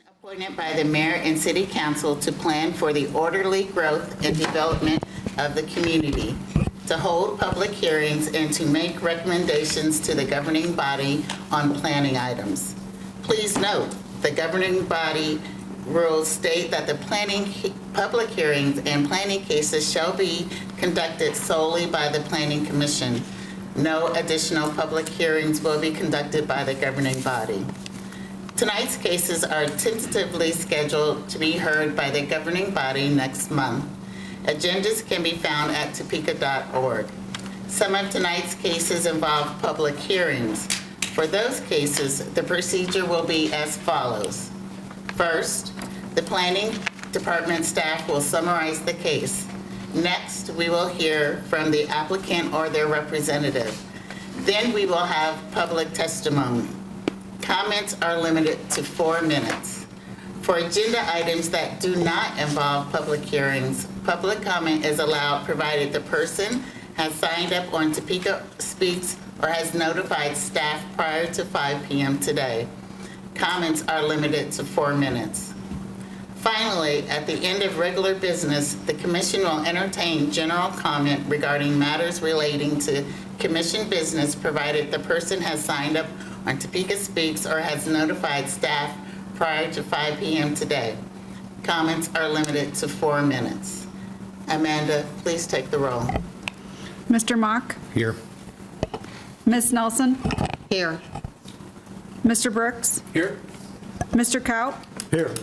Appointed by the mayor and city council to plan for the orderly growth and development of the community, to hold public hearings and to make recommendations to the governing body on planning items. Please note, the governing body rules state that the public hearings and planning cases shall be conducted solely by the Planning Commission. No additional public hearings will be conducted by the governing body. Tonight's cases are tentatively scheduled to be heard by the governing body next month. Agendas can be found at topeka.org. Some of tonight's cases involve public hearings. For those cases, the procedure will be as follows. First, the planning department staff will summarize the case. Next, we will hear from the applicant or their representative. Then we will have public testimony. Comments are limited to 4 minutes. For agenda items that do not involve public hearings, public comment is allowed provided the person has signed up on Topeka Speaks or has notified staff prior to 5 p.m. today. Comments are limited to 4 minutes. Finally, at the end of regular business, the commission will entertain general comment regarding matters relating to commission business provided the person has signed up on Topeka Speaks or has notified staff prior to 5 p.m. today. Comments are limited to 4 minutes. Amanda, please take the roll. Mr. Mock? Here. Ms. Nelson? Here. Mr. Brooks? Here. Mr. Kaut? Here.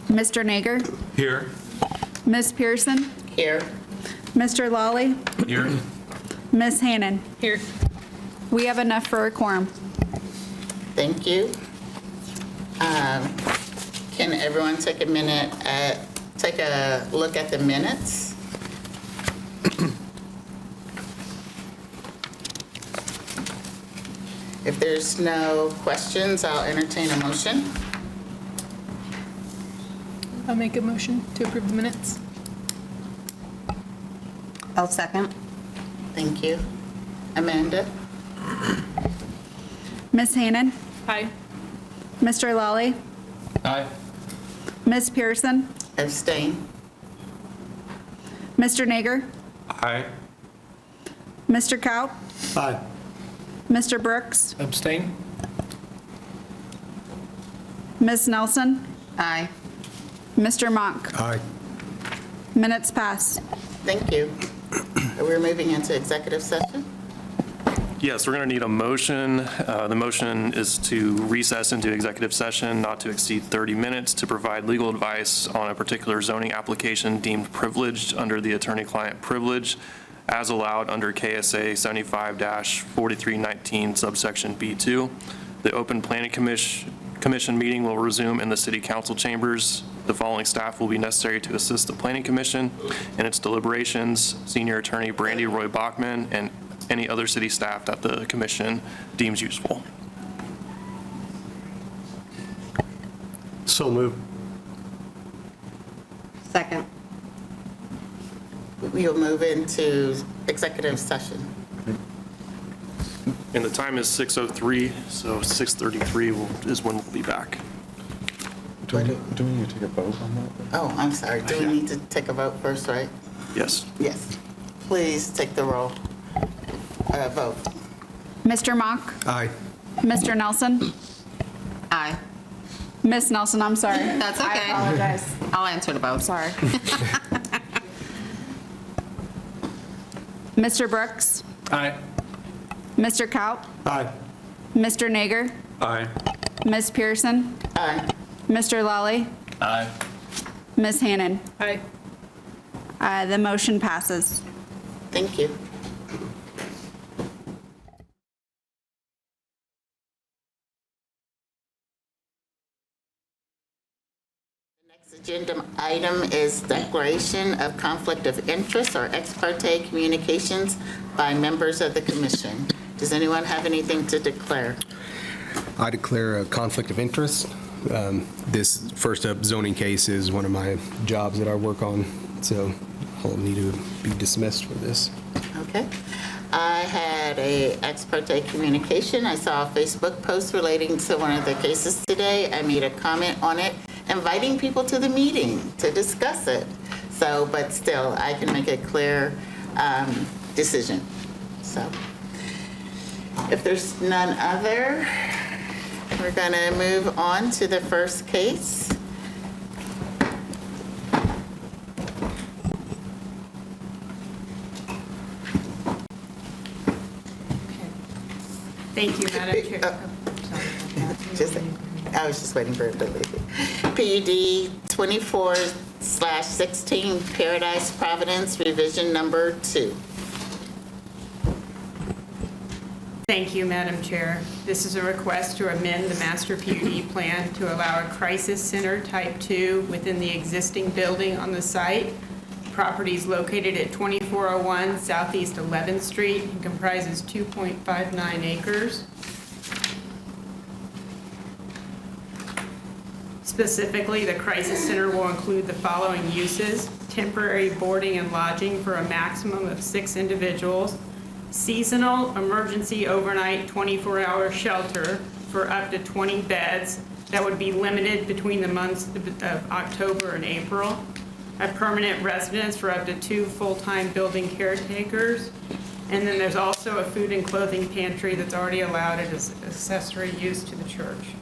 Mr. Nager? Here. Ms. Pearson? Here. Mr. Lawley? Here. Ms. Hannon? Here. We have enough for a quorum. Thank you. Can everyone take a minute, take a look at the minutes? If there's no questions, I'll entertain a motion. I'll make a motion to approve the minutes. I'll second. Thank you. Amanda? Ms. Hannon? Aye. Mr. Lawley? Aye. Ms. Pearson? Abstain. Mr. Nager? Aye. Mr. Kaut? Aye. Mr. Brooks? Abstain. Ms. Nelson? Aye. Mr. Mock? Aye. Minutes pass. Thank you. We're moving into executive session. Yes, we're going to need a motion. The motion is to recess into executive session not to exceed 30 minutes to provide legal advice on a particular zoning application deemed privileged under the attorney-client privilege as allowed under KSA 75-4319 subsection B2. The open planning commission meeting will resume in the city council chambers. The following staff will be necessary to assist the planning commission in its deliberations: senior attorney Brandy Roy Bachman and any other city staff that the commission deems useful. So moved. Second. We'll move into executive session. And the time is 6:03, so 6:33 is when we'll be back. Do we need to take a vote on that? Oh, I'm sorry. Do we need to take a vote first, right? Yes. Yes. Please take the roll. Vote. Mr. Mock? Aye. Mr. Nelson? Aye. Ms. Nelson, I'm sorry. That's okay. I apologize. I'll answer the vote. Sorry. Mr. Brooks? Aye. Mr. Kaut? Aye. Mr. Nager? Aye. Ms. Pearson? Aye. Mr. Lawley? Aye. Ms. Hannon? Aye. The motion passes. Thank you. The next agenda item is declaration of conflict of interest or ex parte communications by members of the commission. Does anyone have anything to declare? I declare a conflict of interest. This first up zoning case is one of my jobs that I work on, so I'll need to be dismissed for this. Okay. I had a ex parte communication. I saw a Facebook post relating to one of the cases today. I made a comment on it, inviting people to the meeting to discuss it. So, but still, I can make a clear decision. So, if there's none other, we're going to move on to the first case. Thank you, Madam Chair. I was just waiting for it to leave. PUD 24/16 Paradise Providence, revision number 2. Thank you, Madam Chair. This is a request to amend the master PUD plan to allow a crisis center type 2 within the existing building on the site. Property is located at 2401 Southeast 11th Street and comprises 2.59 acres. Specifically, the crisis center will include the following uses: temporary boarding and lodging for a maximum of 6 individuals, seasonal emergency overnight 24-hour shelter for up to 20 beds that would be limited between the months of October and April, a permanent residence for up to 2 full-time building caretakers, and then there's also a food and clothing pantry that's already allowed as accessory use to the church.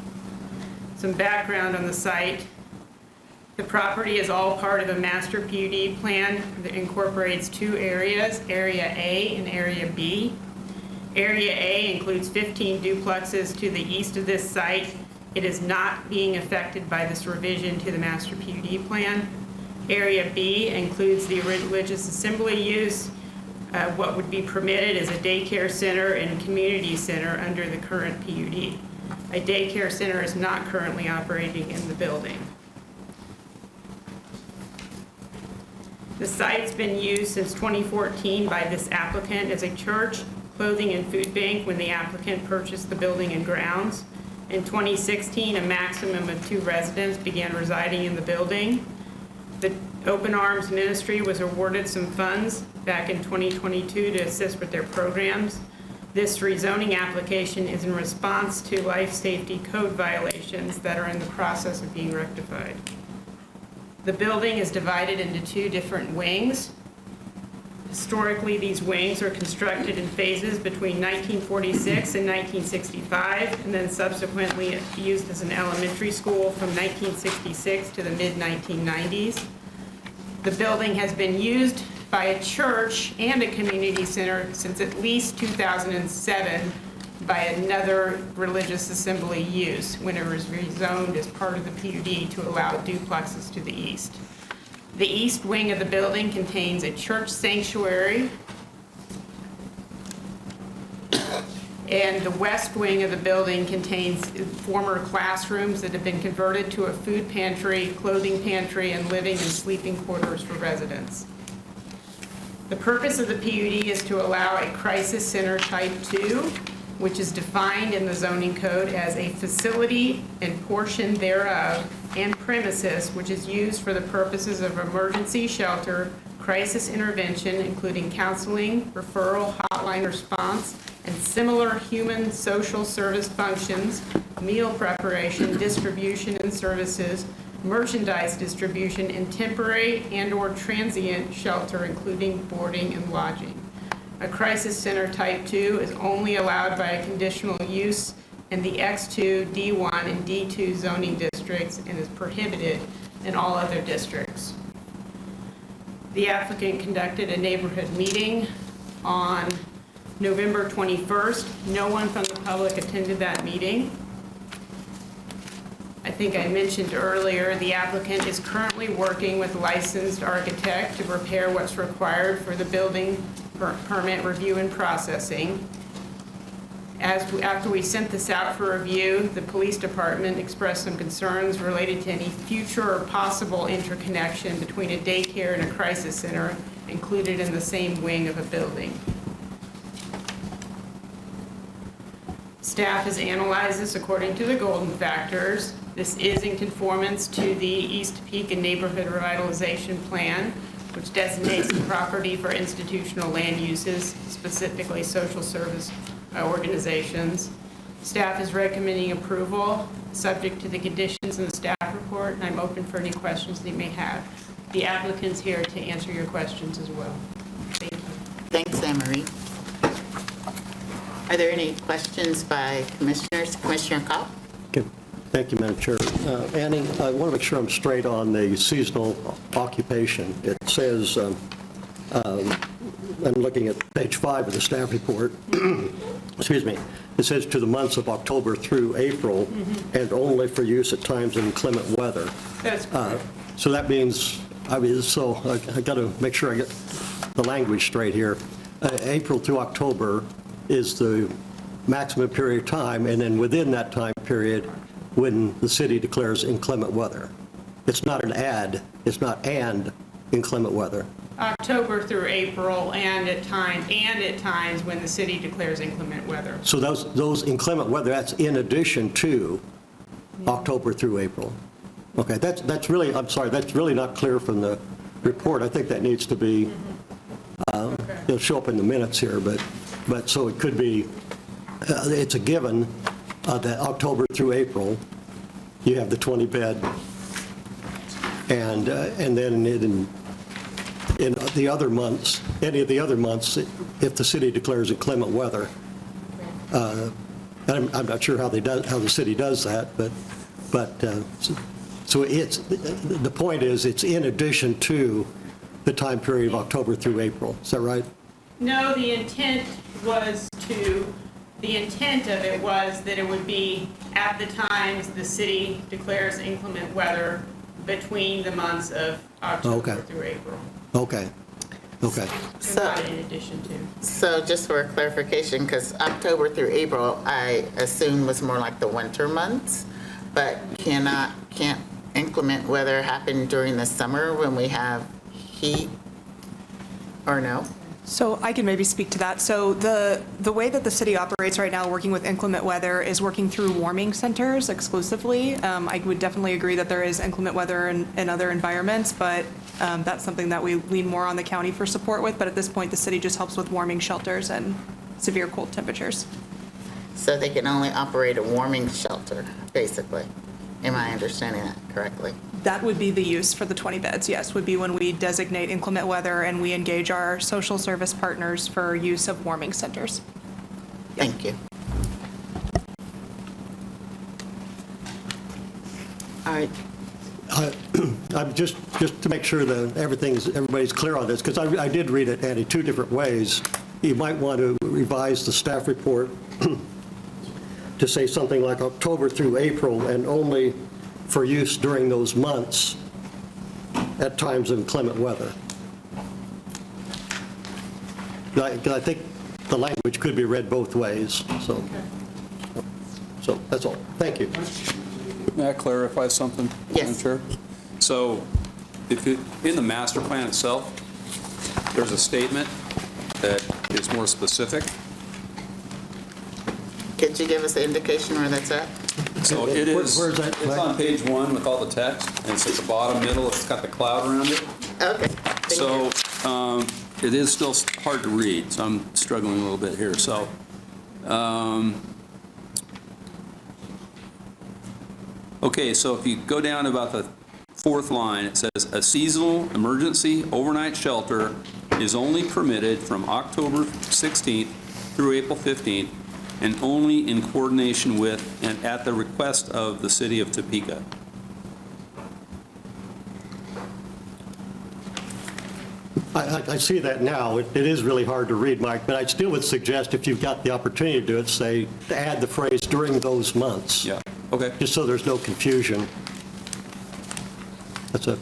Some background on the site. The property is all part of a master PUD plan that incorporates 2 areas, Area A and Area B. Area A includes 15 duplexes to the east of this site. It is not being affected by this revision to the master PUD plan. Area B includes the religious assembly use. What would be permitted is a daycare center and community center under the current PUD. A daycare center is not currently operating in the building. The site's been used since 2014 by this applicant as a church, clothing, and food bank when the applicant purchased the building and grounds. In 2016, a maximum of 2 residents began residing in the building. The Open Arms Ministry was awarded some funds back in 2022 to assist with their programs. This rezoning application is in response to life safety code violations that are in the process of being rectified. The building is divided into 2 different wings. Historically, these wings are constructed in phases between 1946 and 1965, and then subsequently used as an elementary school from 1966 to the mid-1990s. The building has been used by a church and a community center since at least 2007 by another religious assembly use when it was rezoned as part of the PUD to allow duplexes to the east. The east wing of the building contains a church sanctuary, and the west wing of the building contains former classrooms that have been converted to a food pantry, clothing pantry, and living and sleeping quarters for residents. The purpose of the PUD is to allow a crisis center type 2, which is defined in the zoning code as a facility and portion thereof and premises which is used for the purposes of emergency shelter, crisis intervention, including counseling, referral, hotline response, and similar human social service functions, meal preparation, distribution and services, merchandise distribution, and temporary and/or transient shelter, including boarding and lodging. A crisis center type 2 is only allowed by a conditional use in the X2, D1, and D2 zoning districts and is prohibited in all other districts. The applicant conducted a neighborhood meeting on November 21st. No one from the public attended that meeting. I think I mentioned earlier, the applicant is currently working with a licensed architect to prepare what's required for the building permit review and processing. After we sent this out for review, the police department expressed some concerns related to any future or possible interconnection between a daycare and a crisis center included in the same wing of a building. Staff has analyzed this according to the golden factors. This is in conformance to the East Peak Neighborhood Revitalization Plan, which designates the property for institutional land uses, specifically social service organizations. Staff is recommending approval, subject to the conditions in the staff report. report, and I'm open for any questions that you may have. The applicant's here to answer your questions as well. Thank you. Thanks, Anne Marie. Are there any questions by commissioners? Commissioner Kopp? Okay. Thank you, Madam Chair. Annie, I want to make sure I'm straight on the seasonal occupation. It says, I'm looking at page 5 of the staff report, excuse me, it says to the months of October through April, and only for use at times in inclement weather. That's correct. So that means, I got to make sure I get the language straight here. April through October is the maximum period of time, and then within that time period, when the city declares inclement weather. It's not an it's not and inclement weather. October through April, and at times when the city declares inclement weather. So those inclement weather, that's in addition to October through April. Okay, that's really, I'm sorry, that's really not clear from the report. I think that needs to be, it'll show up in the minutes here, but so it could be, it's a given that October through April, you have the 20-bed, and then in the other months, any of the other months, if the city declares inclement weather, and I'm not sure how the city does that, but so it's, the point is, it's in addition to the time period of October through April. Is that right? No, the intent of it was that it would be at the times the city declares inclement weather between the months of October through April. Okay. So not in addition to. So just for clarification, because October through April, I assume was more like the winter months, but can't inclement weather happen during the summer when we have heat, or no? So I can maybe speak to that. So the way that the city operates right now, working with inclement weather, is working through warming centers exclusively. I would definitely agree that there is inclement weather in other environments, but that's something that we lean more on the county for support with. But at this point, the city just helps with warming shelters and severe cold temperatures. So they can only operate a warming shelter, basically. Am I understanding that correctly? That would be the use for the 20 beds, yes, would be when we designate inclement weather and we engage our social service partners for use of warming centers. Thank you. All right. I'm just to make sure that everybody's clear on this, because I did read it, Andy, two different ways. You might want to revise the staff report to say something like October through April and only for use during those months at times of inclement weather. I think the language could be read both ways, so that's all. Thank you. May I clarify something? Yes. Madam Chair? So in the master plan itself, there's a statement that is more specific. Could you give us an indication where that's at? So it is, Where's that? it's on page 1 with all the text, and it's at the bottom middle, it's got the cloud around it. Okay. Thank So you. it is still hard to read, so I'm struggling a little bit here. So okay, so if you go down about the 4th line, it says, a seasonal emergency overnight shelter is only permitted from October 16th through April 15th, and only in coordination with and at the request of the city of Topeka. I see that now. It is really hard to read, Mike, but I still would suggest if you've got the opportunity to do it, say, to add the phrase during those months. Yeah, okay. Just so there's no confusion. That's a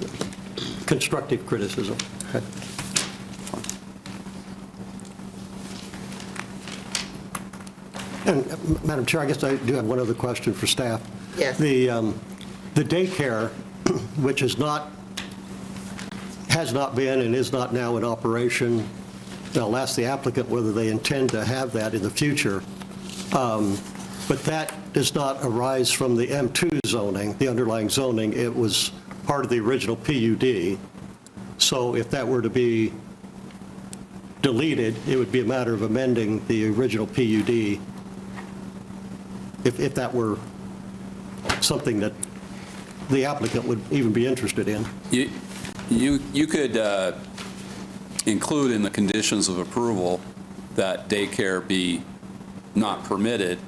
constructive criticism. Okay. And Madam Chair, I guess I do have one other question for staff. Yes. The daycare, which has not been and is not now in operation, I'll ask the applicant whether they intend to have that in the future, but that does not arise from the M2 zoning, the underlying zoning. It was part of the original PUD. So if that were to be deleted, it would be a matter of amending the original PUD, if that were something that the applicant would even be interested in. You could include in the conditions of approval that daycare be not permitted.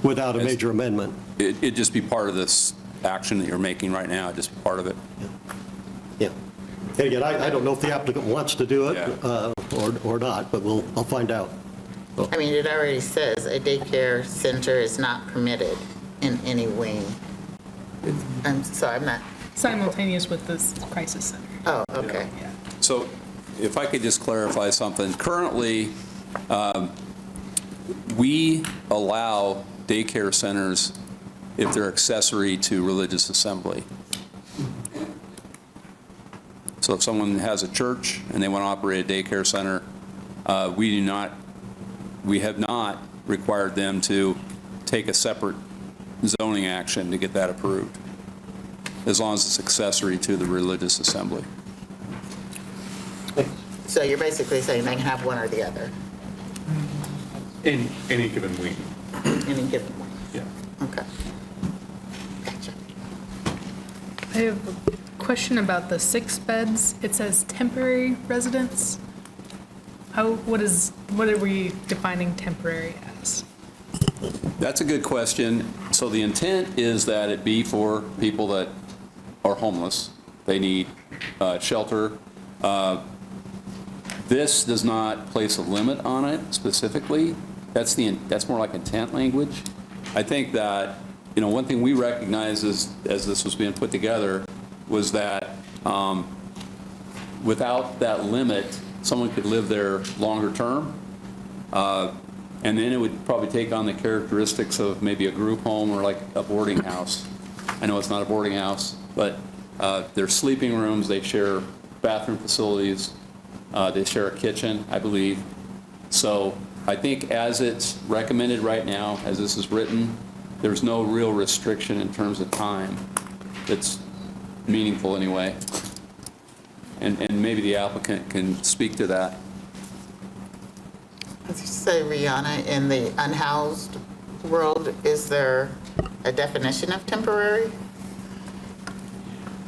Without a major amendment. It'd just be part of this action that you're making right now, just be part of it. Yeah. And again, I don't know if the applicant wants to do it Yeah. or not, but I'll find out. I mean, it already says a daycare center is not permitted in any wing. I'm not, Simultaneous with this crisis center. oh, okay. So if I could just clarify something. Currently, we allow daycare centers if they're accessory to religious assembly. So if someone has a church and they want to operate a daycare center, we have not required them to take a separate zoning action to get that approved, as long as it's accessory to the religious assembly. So you're basically saying they can have one or the other, In any given week. any given one? Yeah. Okay. Gotcha. I have a question about the 6 beds. It says temporary residence. What are we defining temporary as? That's a good question. So the intent is that it be for people that are homeless. They need shelter. This does not place a limit on it specifically. That's more like intent language. I think that, one thing we recognize as this was being put together was that without that limit, someone could live there longer term. And then it would probably take on the characteristics of maybe a group home or like a boarding house. I know it's not a boarding house, but they're sleeping rooms, they share bathroom facilities, they share a kitchen, I believe. So I think as it's recommended right now, as this is written, there's no real restriction in terms of time that's meaningful anyway. And maybe the applicant can speak to that. As you say, Rihanna, in the unhoused world, is there a definition of temporary?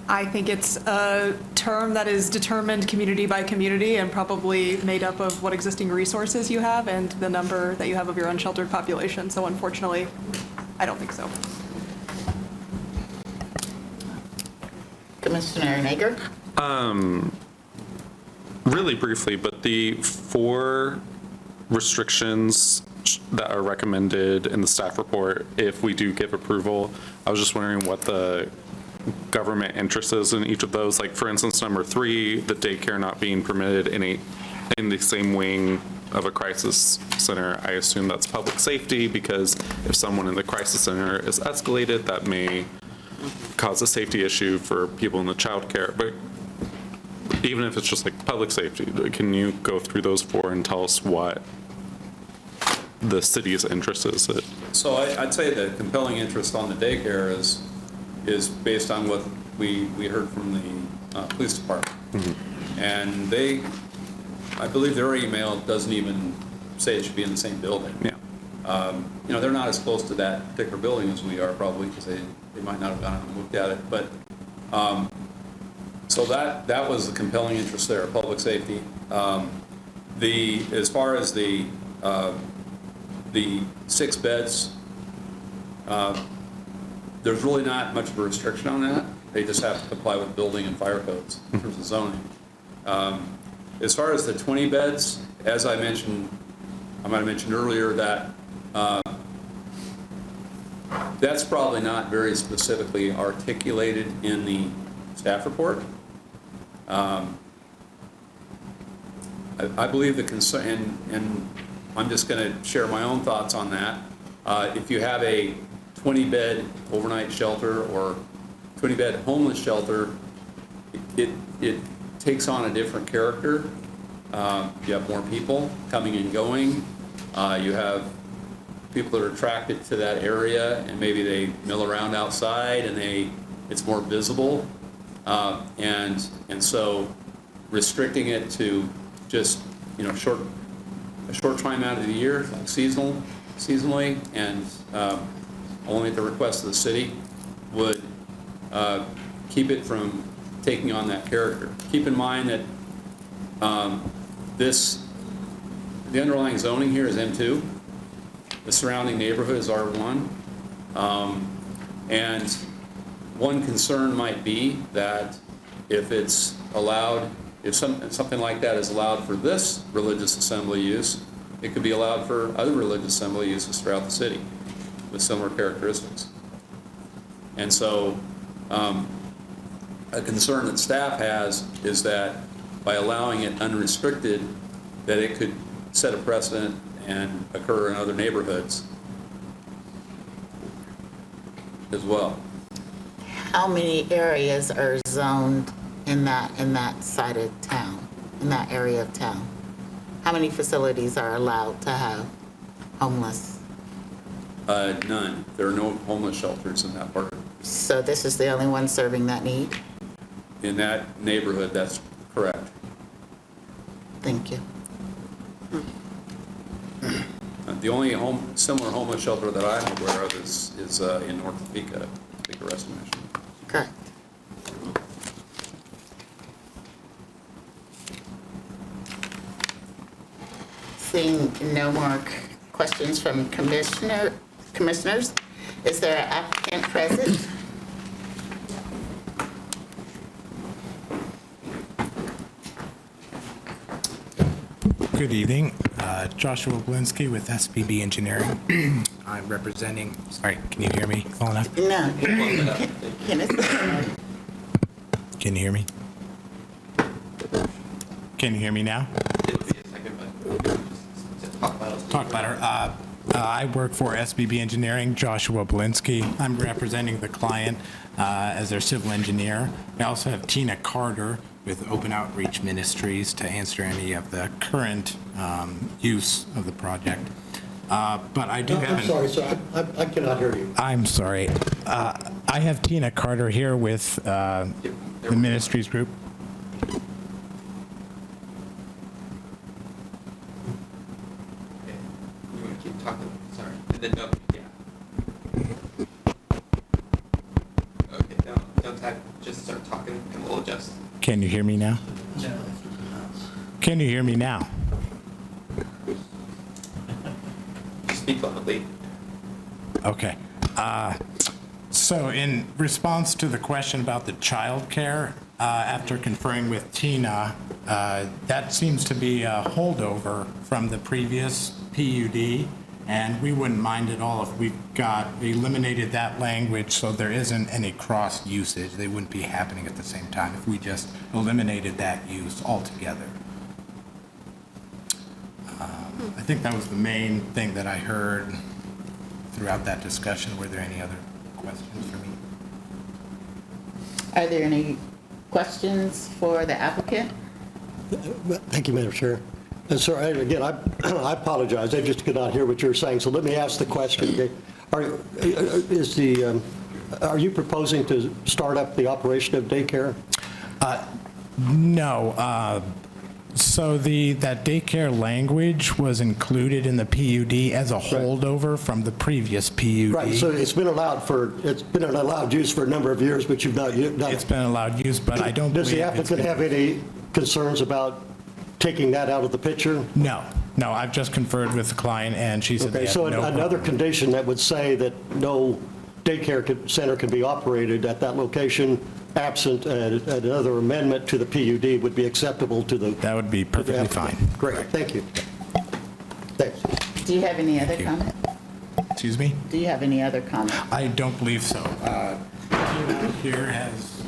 I think it's a term that is determined community by community and probably made up of what existing resources you have and the number that you have of your unsheltered population. So unfortunately, I don't think so. Commissioner Nager? Really briefly, but the 4 restrictions that are recommended in the staff report, if we do give approval, I was just wondering what the government interest is in each of those. Like, for instance, number 3, the daycare not being permitted in the same wing of a crisis center. I assume that's public safety, because if someone in the crisis center is escalated, that may cause a safety issue for people in the child care. But even if it's just like public safety, can you go through those 4 and tell us what the city's interest is? So I'd say the compelling interest on the daycare is based on what we heard from the police department. Mm-hmm. And I believe their email doesn't even say it should be in the same building. Yeah. They're not as close to that particular building as we are probably, because they might not have gone and looked at it. But so that was the compelling interest there, public safety. As far as the 6 beds, there's really not much of a restriction on that. They just have to comply with building and fire codes in terms of zoning. As far as the 20 beds, as I might have mentioned earlier, that that's probably not very specifically articulated in the staff report. I believe the concern, and I'm just going to share my own thoughts on that. If you have a 20-bed overnight shelter or 20-bed homeless shelter, it takes on a different character. You have more people coming and going. You have people that are attracted to that area, and maybe they mill around outside, and it's more visible. And so restricting it to just a short time out of the year, like seasonally, and only at the request of the city, would keep it from taking on that character. Keep in mind that the underlying zoning here is M2. The surrounding neighborhood is R1. And one concern might be that if it's allowed, if something like that is allowed for this religious assembly use, it could be allowed for other religious assembly uses throughout the city with similar characteristics. And so a concern that staff has is that by allowing it unrestricted, that it could set a precedent and occur in other neighborhoods as well. How many areas are zoned in that side of town, in that area of town? How many facilities are allowed to have homeless? None. There are no homeless shelters in that part. So this is the only one serving that need? In that neighborhood, that's correct. Thank you. The only similar homeless shelter that I'm aware of is in North Topeka, Topeka Rescue Mission. Correct. Seeing no more questions from commissioners, is there an applicant present? Good evening. Joshua Blinsky with SPB Engineering. I'm representing, sorry, can you hear me well enough? No. Kenneth? Can you hear me? Can you hear me now? Talk louder. I work for SBB Engineering, Joshua Blinsky. I'm representing the client as their civil engineer. I also have Tina Carter with Open Outreach Ministries to answer any of the current use of the project. But I do have... I'm sorry, sir. I cannot hear you. I'm sorry. I have Tina Carter here with the Ministries Group. Keep talking, sorry. And then no, yeah. Okay, don't type, just start talking and we'll adjust. Can you hear me now? Can you hear me now? Speak loudly. Okay. So in response to the question about the childcare, after conferring with Tina, that seems to be a holdover from the previous PUD, and we wouldn't mind at all if we eliminated that language so there isn't any cross usage. They wouldn't be happening at the same time if we just eliminated that use altogether. I think that was the main thing that I heard throughout that discussion. Were there any other questions for me? Are there any questions for the applicant? Thank you, Madam Chair. And sir, again, I apologize. I just could not hear what you were saying. So let me ask the question. Okay? Are you proposing to start up the operation of daycare? No. So that daycare language was included in the PUD as a holdover from the previous PUD. Right. So it's been an allowed use for a number of years, but you've not done it. It's been allowed use, but I don't Does believe the applicant have any concerns about taking that out of the picture? No. I've just conferred with the client, and she said they have no problem. So another condition that would say that no daycare center can be operated at that location absent another amendment to the PUD would be acceptable to the... That would be perfectly fine. Great, thank you. Thanks. Do you have any other comment? Excuse me? Do you have any other comment? I don't believe so. Here has,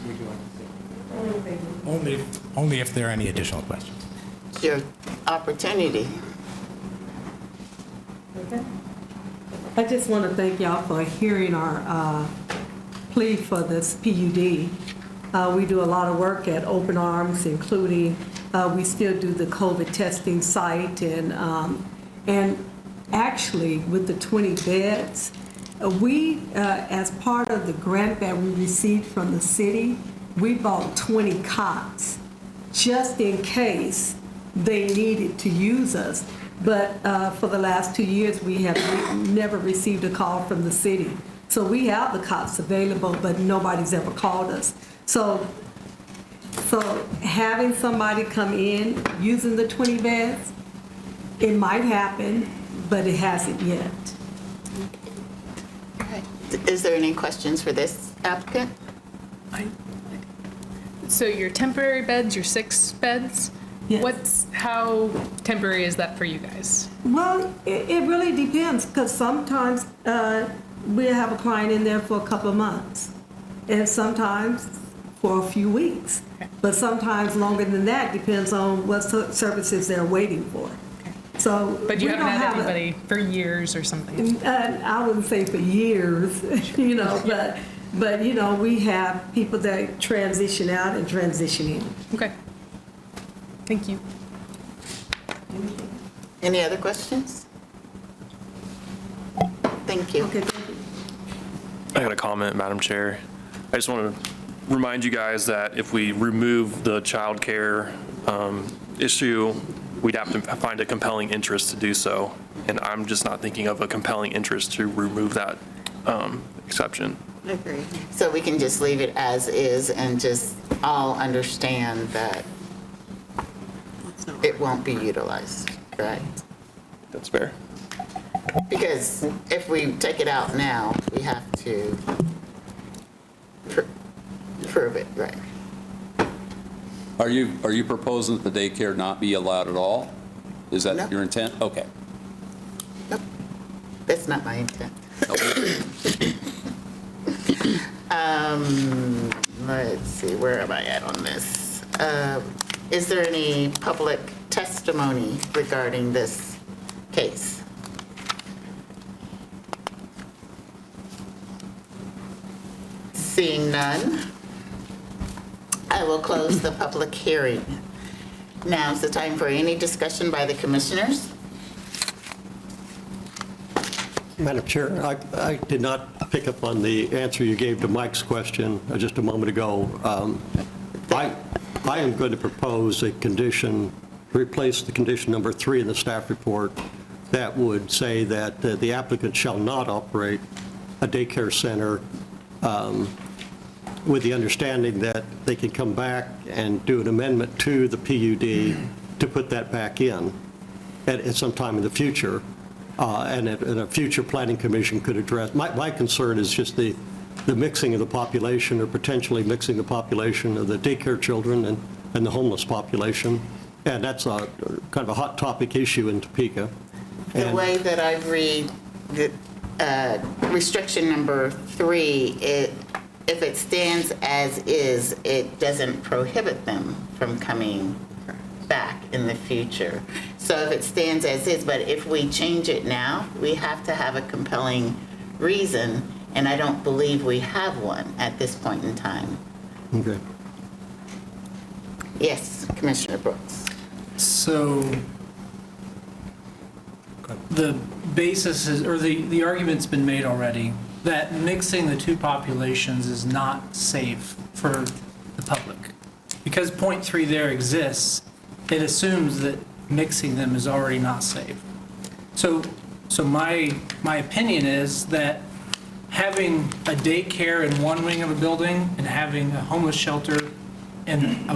only if there are any additional questions. It's your opportunity. Okay. I just want to thank y'all for hearing our plea for this PUD. We do a lot of work at Open Arms, including we still do the COVID testing site, and actually with the 20 beds, we as part of the grant that we received from the city, we bought 20 cots just in case they needed to use us. But for the last 2 years, we have never received a call from the city. So we have the cots available, but nobody's ever called us. So having somebody come in using the 20 beds, it might happen, but it hasn't yet. Is there any questions for this applicant? So your temporary beds, your 6 beds, Yes. how temporary is that for you guys? Well, it really depends, because sometimes we have a client in there for a couple of months, and sometimes for a few weeks. But sometimes longer than that, depends on what services they're waiting for. So, But you we haven't don't had have anybody for years or something? I wouldn't say for years, but we have people that transition out and transition in. Okay. Thank you. Any other questions? Thank you. Okay, thank you. I got a comment, Madam Chair. I just want to remind you guys that if we remove the childcare issue, we'd have to find a compelling interest to do so. And I'm just not thinking of a compelling interest to remove that exception. I agree. So we can just leave it as is and just all understand that it won't be utilized, right? That's fair. Because if we take it out now, we have to prove it, right? Are you proposing that the daycare not be allowed at all? Is that No. your intent? Okay. Nope, that's not my intent. Let's see, where am I at on this? Is there any public testimony regarding this case? Seeing none, I will close the public hearing. Now's the time for any discussion by the commissioners. Madam Chair, I did not pick up on the answer you gave to Mike's question just a moment ago. I am going to propose a condition, replace the condition number 3 in the staff report that would say that the applicant shall not operate a daycare center with the understanding that they can come back and do an amendment to the PUD to put that back in at some time in the future. And a future planning commission could address. My concern is just the mixing of the population, or potentially mixing the population of the daycare children and the homeless population. And that's a kind of a hot topic issue in Topeka. The way that I read the restriction number 3, if it stands as is, it doesn't prohibit them from coming back in the future. So if it stands as is, but if we change it now, we have to have a compelling reason, and I don't believe we have one at this point in time. Okay. Yes, Commissioner Brooks. So the basis is, or the argument's been made already, that mixing the two populations is not safe for the public. Because point 3 there exists, it assumes that mixing them is already not safe. So my opinion is that having a daycare in one wing of a building and having a homeless shelter in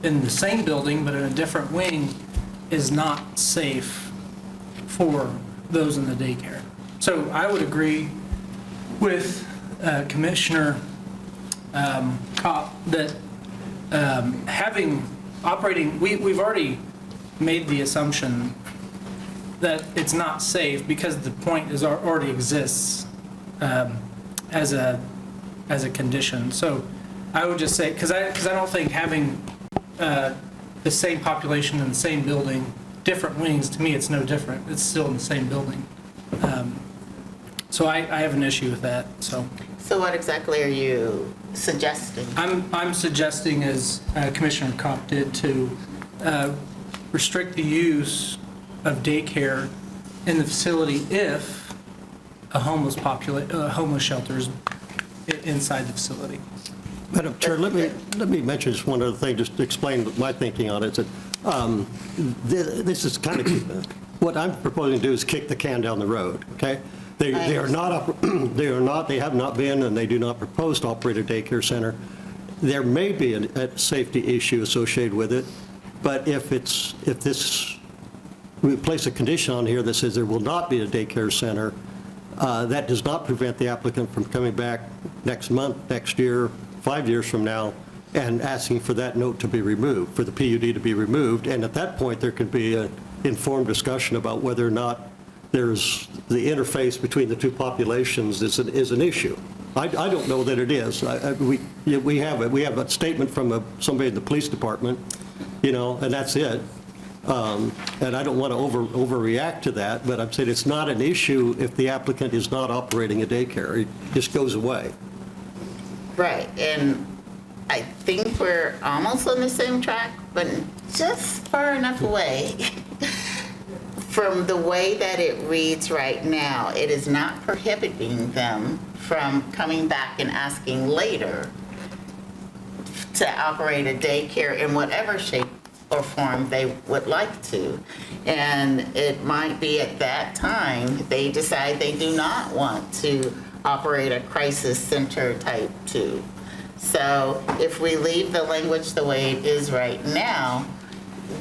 the same building but in a different wing is not safe for those in the daycare. So I would agree with Commissioner Kopp that we've already made the assumption that it's not safe because the point is already exists as a condition. So I would just say, because I don't think having the same population in the same building, different wings, to me it's no different. It's still in the same building. So I have an issue with that. So what exactly are you suggesting? I'm suggesting, as Commissioner Kopp did, to restrict the use of daycare in the facility if a homeless shelter is inside the facility. Madam Chair, let me mention just one other thing, just to explain my thinking on it. This is kind of, what I'm proposing to do is kick the can down the road, okay? They are not, they have not been, and they do not propose to operate a daycare center. There may be a safety issue associated with it, but if we place a condition on here that says there will not be a daycare center, that does not prevent the applicant from coming back next month, next year, 5 years from now, and asking for that note to be removed, for the PUD to be removed. And at that point, there could be an informed discussion about whether or not there's the interface between the two populations is an issue. I don't know that it is. We have a statement from somebody in the police department, and that's it. And I don't want to overreact to that, but I'm saying it's not an issue if the applicant is not operating a daycare. It just goes away. Right, and I think we're almost on the same track, but just far enough away. From the way that it reads right now, it is not prohibiting them from coming back and asking later to operate a daycare in whatever shape or form they would like to. And it might be at that time they decide they do not want to operate a crisis center type 2. So if we leave the language the way it is right now,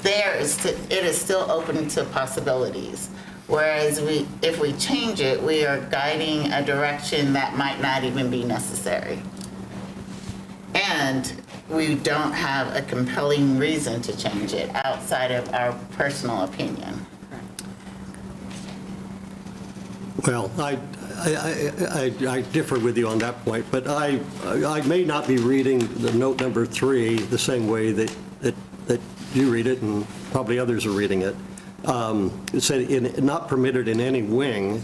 it is still open to possibilities. Whereas if we change it, we are guiding a direction that might not even be necessary. And we don't have a compelling reason to change it outside of our personal opinion. Well, I differ with you on that point, but I may not be reading the note number 3 the same way that you read it, and probably others are reading it. It said, not permitted in any wing.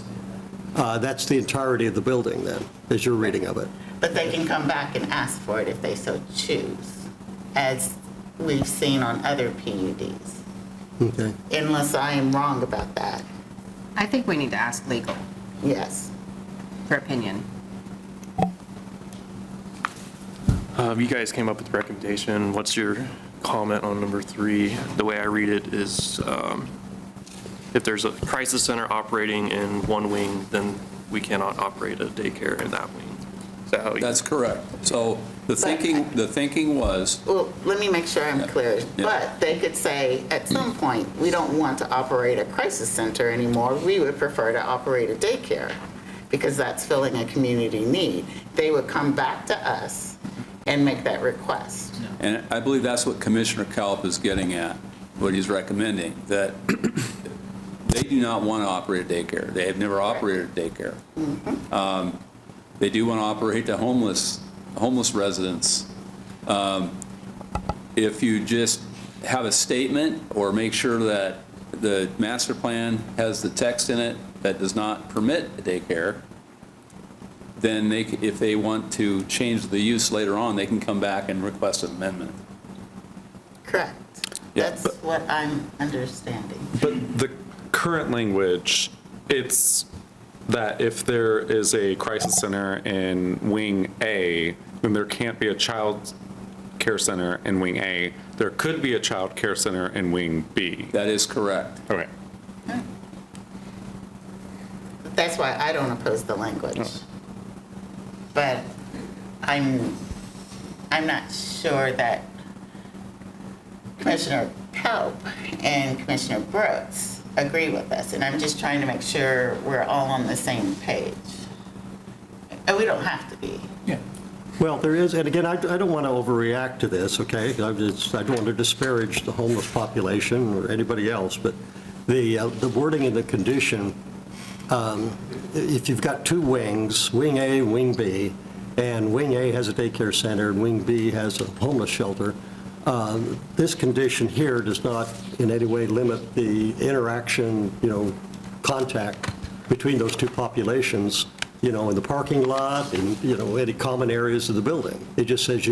That's the entirety of the building then, as your reading of it. But they can come back and ask for it if they so choose, as we've seen on other PUDs. Okay. Unless I am wrong about that. I think we need to ask legal Yes. for opinion. You guys came up with the recommendation. What's your comment on number 3? The way I read it is, if there's a crisis center operating in one wing, then we cannot operate a daycare in that wing. Is that how you? That's correct. So the thinking was, Well, let me make sure I'm clear. Yeah. But they could say, at some point, we don't want to operate a crisis center anymore. We would prefer to operate a daycare because that's filling a community need. They would come back to us and make that request. and I believe that's what Commissioner Kalp is getting at, what he's recommending, that they do not want to operate a daycare. They have never operated a daycare. They do want to operate the homeless residents. If you just have a statement or make sure that the master plan has the text in it that does not permit a daycare, then if they want to change the use later on, they can come back and request an amendment. Correct. Yeah, That's what I'm understanding. But the current language, it's that if there is a crisis center in Wing A, then there can't be a child care center in Wing A. There could be a child care center in Wing B. That is correct. Okay. That's why I don't oppose the language. But I'm not sure that Commissioner Kalp and Commissioner Brooks agree with us, and I'm just trying to make sure we're all on the same page. And we don't have to be. Yeah. Well, there is, and again, I don't want to overreact to this, okay? I don't want to disparage the homeless population or anybody else, but the wording in the condition, if you've got two wings, Wing A and Wing B, and Wing A has a daycare center and Wing B has a homeless shelter, this condition here does not in any way limit the interaction, contact between those two populations, in the parking lot and, any common areas of the building. It just says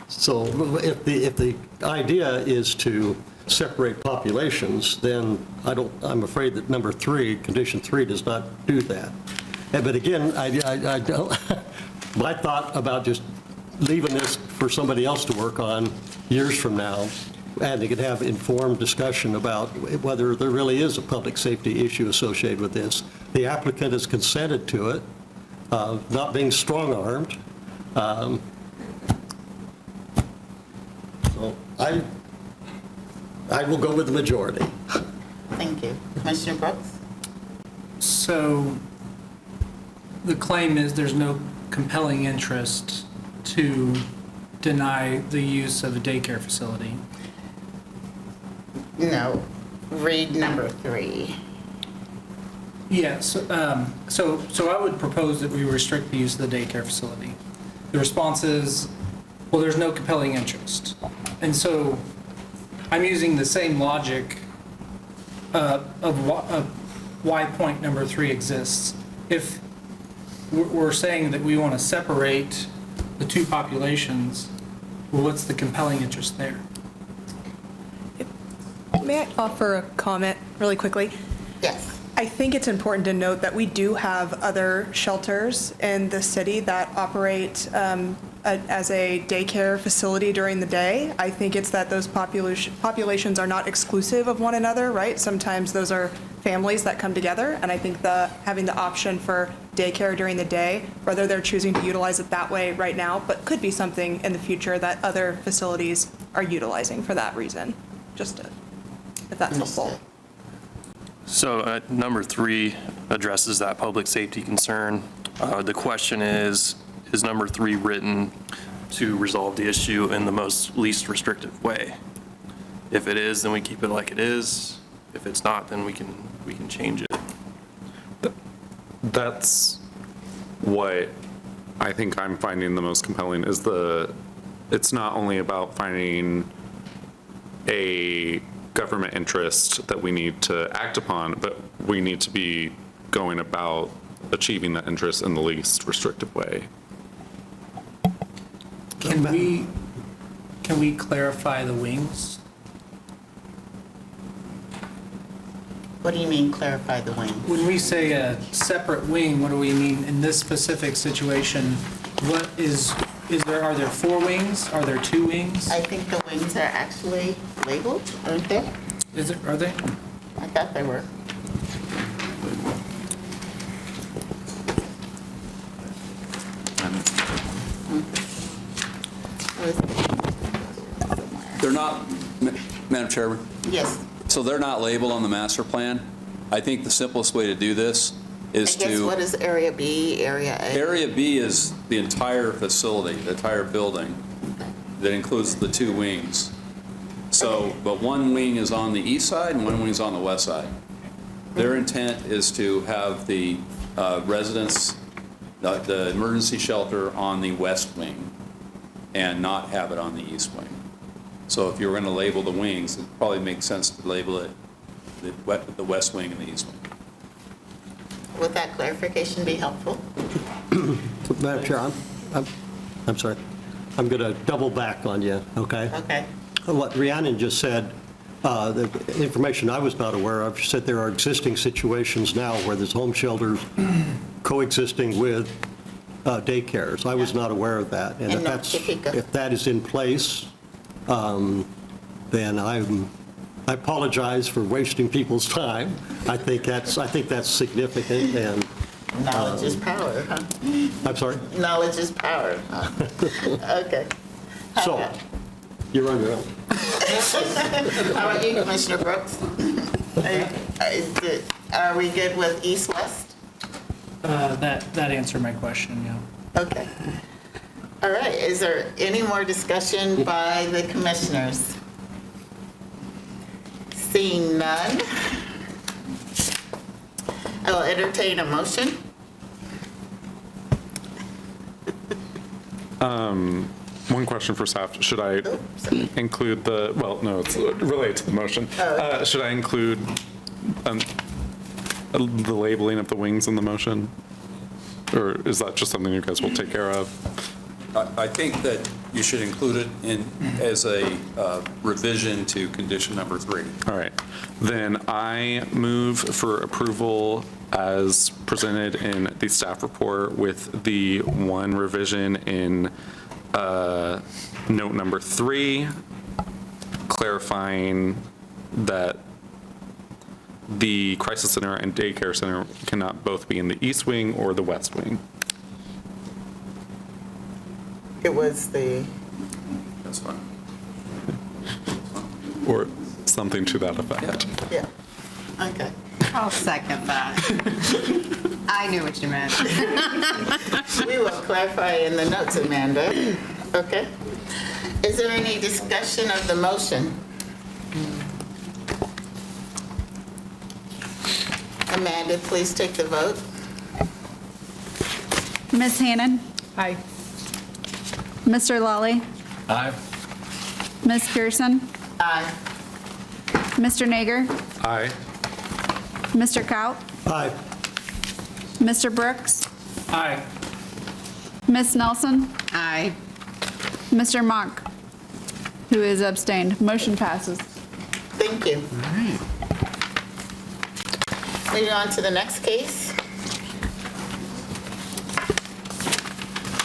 so if the idea is to separate populations, then I'm afraid that number 3, condition 3, does not do that. But again, I don't, my thought about just leaving this for somebody else to work on years from now and they could have informed discussion about whether there really is a public safety issue associated with this. The applicant has consented to it, not being strong-armed. So I will go with the majority. Thank you. Commissioner Brooks? So the claim is there's no compelling interest to deny the use of a daycare facility. No. Read number 3. Yes, so I would propose that we restrict the use of the daycare facility. The response is, well, there's no compelling interest. And so I'm using the same logic of why point number 3 exists. If we're saying that we want to separate the two populations, well, what's the compelling interest there? May I offer a comment really quickly? Yes. I think it's important to note that we do have other shelters in the city that operate as a daycare facility during the day. I think it's that those populations are not exclusive of one another, right? Sometimes those are families that come together, and I think having the option for daycare during the day, whether they're choosing to utilize it that way right now, but could be something in the future that other facilities are utilizing for that reason, if that's helpful. So number 3 addresses that public safety concern. The question is number 3 written to resolve the issue in the most least restrictive way? If it is, then we keep it like it is. If it's not, then we can change it. That's what I think I'm finding the most compelling is it's not only about finding a government interest that we need to act upon, but we need to be going about achieving that interest in the least restrictive way. Can we clarify the wings? What do you mean clarify the wing? When we say a separate wing, what do we mean in this specific situation? What are there 4 wings? Are there 2 wings? I think the wings are actually labeled, aren't they? Are they? I thought they were. They're not, Madam Chairman? Yes. So they're not labeled on the master plan. I think the simplest way to do this is I guess what is Area B, Area A? Area B is the entire facility, the entire building, that includes the 2 wings. So, but one wing is on the east side and one wing is on the west side. Their intent is to have the residents, the emergency shelter on the west wing and not have it on the east wing. So if you're going to label the wings, it probably makes sense to label it the west wing and the east wing. Would that clarification be helpful? Madam Chair, I'm sorry. I'm going to double back on you, okay? Okay. What Rhiannon just said, the information I was not aware of, she said there are existing situations now where there's home shelters coexisting with daycares. I was not aware of that. And if that is in place, then I apologize for wasting people's time. I think that's significant, and knowledge is power, huh? I'm sorry? Knowledge is power, huh? Okay. So, you're on your own. How about you, Commissioner Brooks? Are we good with east-west? That answered my question, yeah. Okay. All right, is there any more discussion by the commissioners? Seeing none, I will entertain a motion. One question for staff. Should I include it's related to the motion. Should I include the labeling of the wings in the motion? Or is that just something you guys will take care of? I think that you should include it as a revision to condition number 3. All right. Then I move for approval as presented in the staff report with the one revision in note number 3, clarifying that the crisis center and daycare center cannot both be in the east wing or the west wing. It was the, That's fine. Or something to that effect. yeah, okay. I'll second that. I knew what you meant. We will clarify in the notes, Amanda. Okay. Is there any discussion of the motion? Amanda, please take the vote. Ms. Hannon? Aye. Mr. Lawley? Aye. Ms. Pearson? Aye. Mr. Nager? Aye. Mr. Kaut? Aye. Mr. Brooks? Aye. Ms. Nelson? Aye. Mr. Monk, who is abstained. Motion passes. Thank you. Moving on to the next case.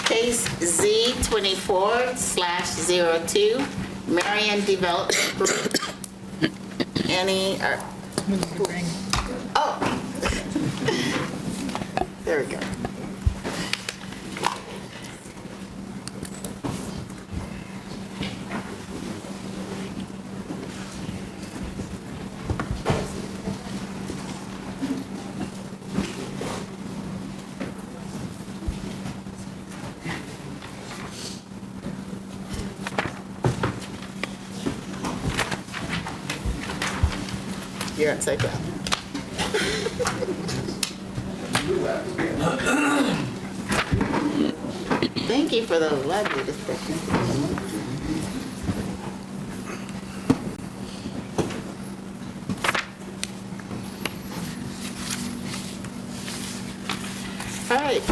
Case Z24/02, Marian Development Group. Any, oh. There we go. You're upside down. Thank you for the lovely discussion. All right,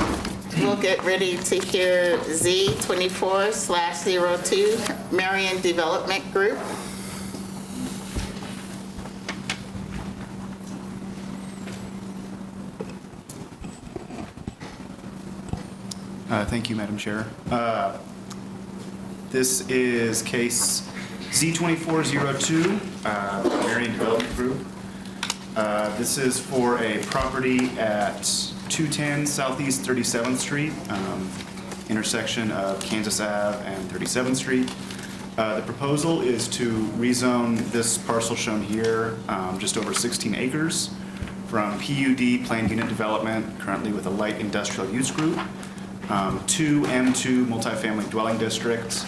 we'll get ready to hear Z24/02, Marian Development Group. Thank you, Madam Chair. This is case Z2402, Marian Development Group. This is for a property at 210 Southeast 37th Street, intersection of Kansas Ave and 37th Street. The proposal is to rezone this parcel shown here, just over 16 acres, from PUD planned unit development, currently with a light industrial use group, to M2 multifamily dwelling district,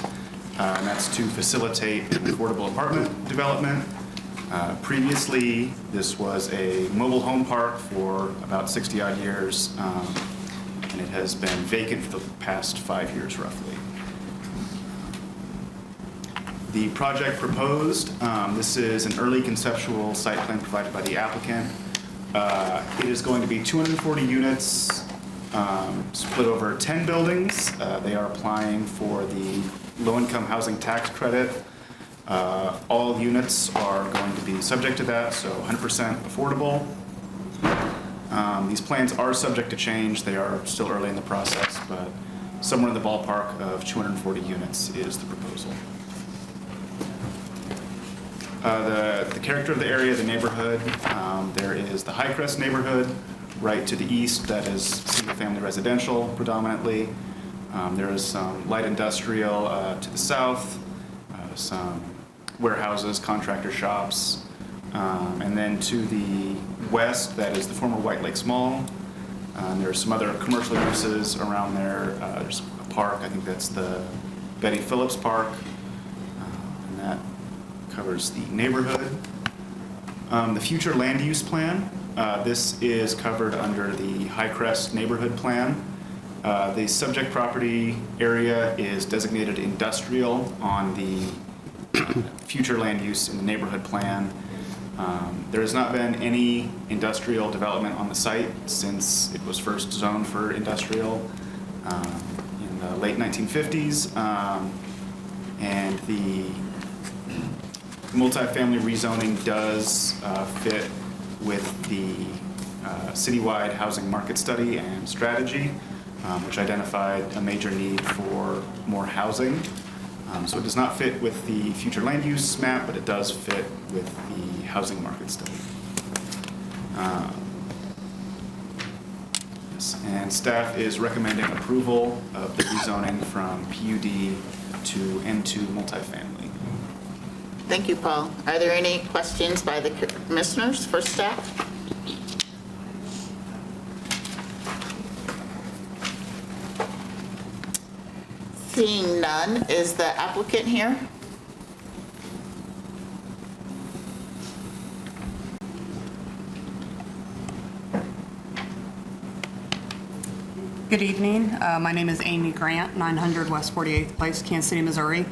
and that's to facilitate an affordable apartment development. Previously, this was a mobile home park for about 60-odd years, and it has been vacant for the past 5 years, roughly. The project proposed, this is an early conceptual site plan provided by the applicant. It is going to be 240 units, split over 10 buildings. They are applying for the low-income housing tax credit. All units are going to be subject to that, so 100% affordable. These plans are subject to change. They are still early in the process, but somewhere in the ballpark of 240 units is the proposal. The character of the area, the neighborhood, there is the Highcrest neighborhood right to the east that is single-family residential predominantly. There is some light industrial to the south, some warehouses, contractor shops, and then to the west, that is the former White Lakes Mall. There are some other commercial uses around there. There's a park, I think that's the Betty Phillips Park, and that covers the neighborhood. The future land use plan, this is covered under the Highcrest neighborhood plan. The subject property area is designated industrial on the future land use in the neighborhood plan. There has not been any industrial development on the site since it was first zoned for industrial in the late 1950s. And the multifamily rezoning does fit with the citywide housing market study and strategy, which identified a major need for more housing. So it does not fit with the future land use map, but it does fit with the housing market study. Yes, and staff is recommending approval of the rezoning from PUD to M2 multifamily. Thank you, Paul. Are there any questions by the commissioners for staff? Seeing none, is the applicant here? Good evening. My name is Amy Grant, 900 West 48th Place, Kansas City, Missouri.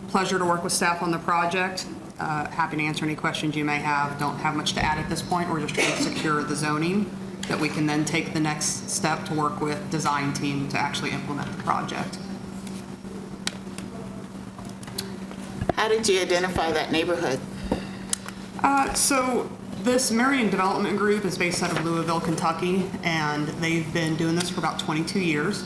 Pleasure to work with staff on the project. Happy to answer any questions you may have. Don't have much to add at this point. We're just trying to secure the zoning that we can then take the next step to work with design team to actually implement the project. How did you identify that neighborhood? So this Marian Development Group is based out of Louisville, Kentucky, and they've been doing this for about 22 years.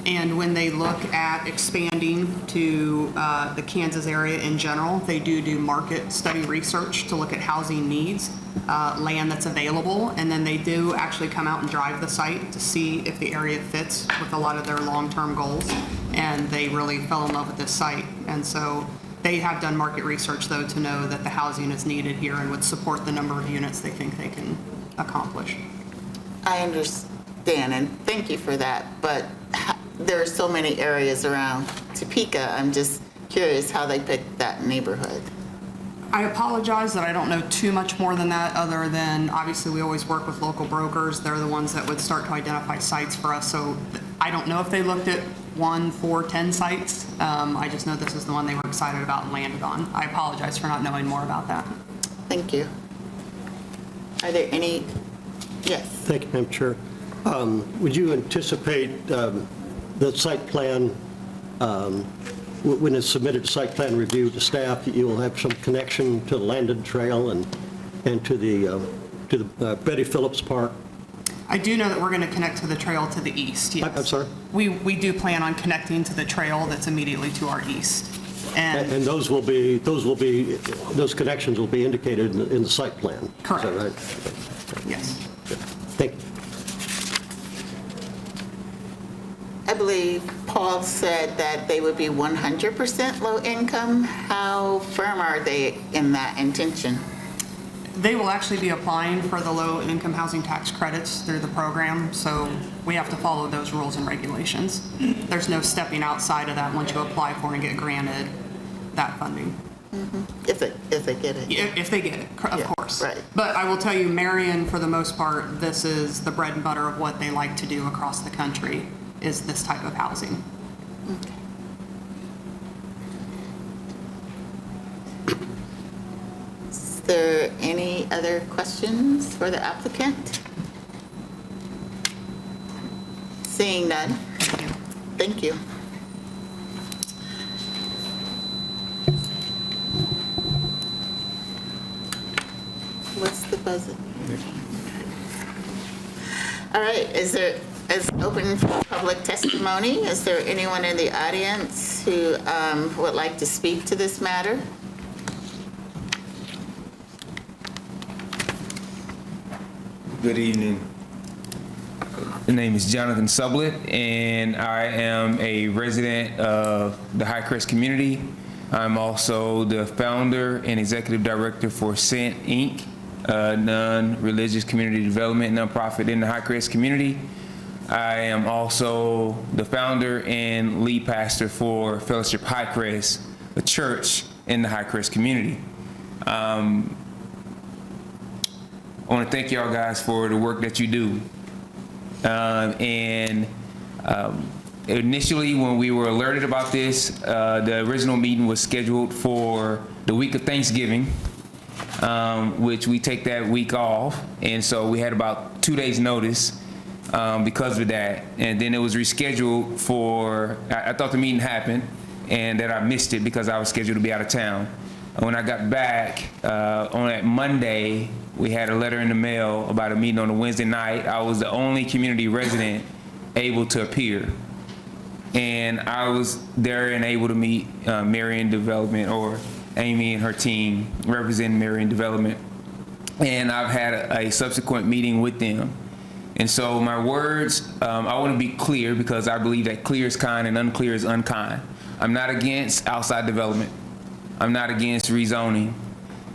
And when they look at expanding to the Kansas area in general, they do market study research to look at housing needs, land that's available, and then they do actually come out and drive the site to see if the area fits with a lot of their long-term goals. And they really fell in love with this site. And so they have done market research, though, to know that the housing is needed here and would support the number of units they think they can accomplish. I understand, and thank you for that, but there are so many areas around Topeka. I'm just curious how they picked that neighborhood. I apologize that I don't know too much more than that, other than obviously we always work with local brokers. They're the ones that would start to identify sites for us. So I don't know if they looked at 1, 4, 10 sites. I just know this is the one they were excited about and landed on. I apologize for not knowing more about that. Thank you. Are there any? Yes. Thank you, Madam Chair. Would you anticipate the site plan, when it's submitted to site plan review to staff, that you will have some connection to the landed trail and to the Betty Phillips Park? I do know that we're going to connect to the trail to the east, yes. I'm sorry? We do plan on connecting to the trail that's immediately to our east. And those those connections will be indicated in the site plan? Correct. Is that right? Yes. Thank you. I believe Paul said that they would be 100% low income. How firm are they in that intention? They will actually be applying for the low-income housing tax credits through the program, so we have to follow those rules and regulations. There's no stepping outside of that once you apply for and get granted that funding. If they get it. If they get it, of course. Right. But I will tell you, Marian, for the most part, this is the bread and butter of what they like to do across the country, is this type of housing. Okay. Is there any other questions for the applicant? Seeing none. Thank you. What's the buzzer? All right, is open for public testimony? Is there anyone in the audience who would like to speak to this matter? Good evening. The name is Jonathan Sublett, and I am a resident of the Highcrest community. I'm also the founder and executive director for SENT, Inc., a non-religious community development nonprofit in the Highcrest community. I am also the founder and lead pastor for Fellowship Highcrest, a church in the Highcrest community. I want to thank y'all guys for the work that you do. Initially, when we were alerted about this, the original meeting was scheduled for the week of Thanksgiving, which we take that week off. And so we had about 2 days notice because of that. And then it was rescheduled for, I thought the meeting happened and that I missed it because I was scheduled to be out of town. When I got back on that Monday, we had a letter in the mail about a meeting on a Wednesday night. I was the only community resident able to appear. and I was there and able to meet Marian Development, or Amy and her team representing Marian Development. And I've had a subsequent meeting with them. And so my words, I want to be clear, because I believe that clear is kind and unclear is unkind. I'm not against outside development. I'm not against rezoning.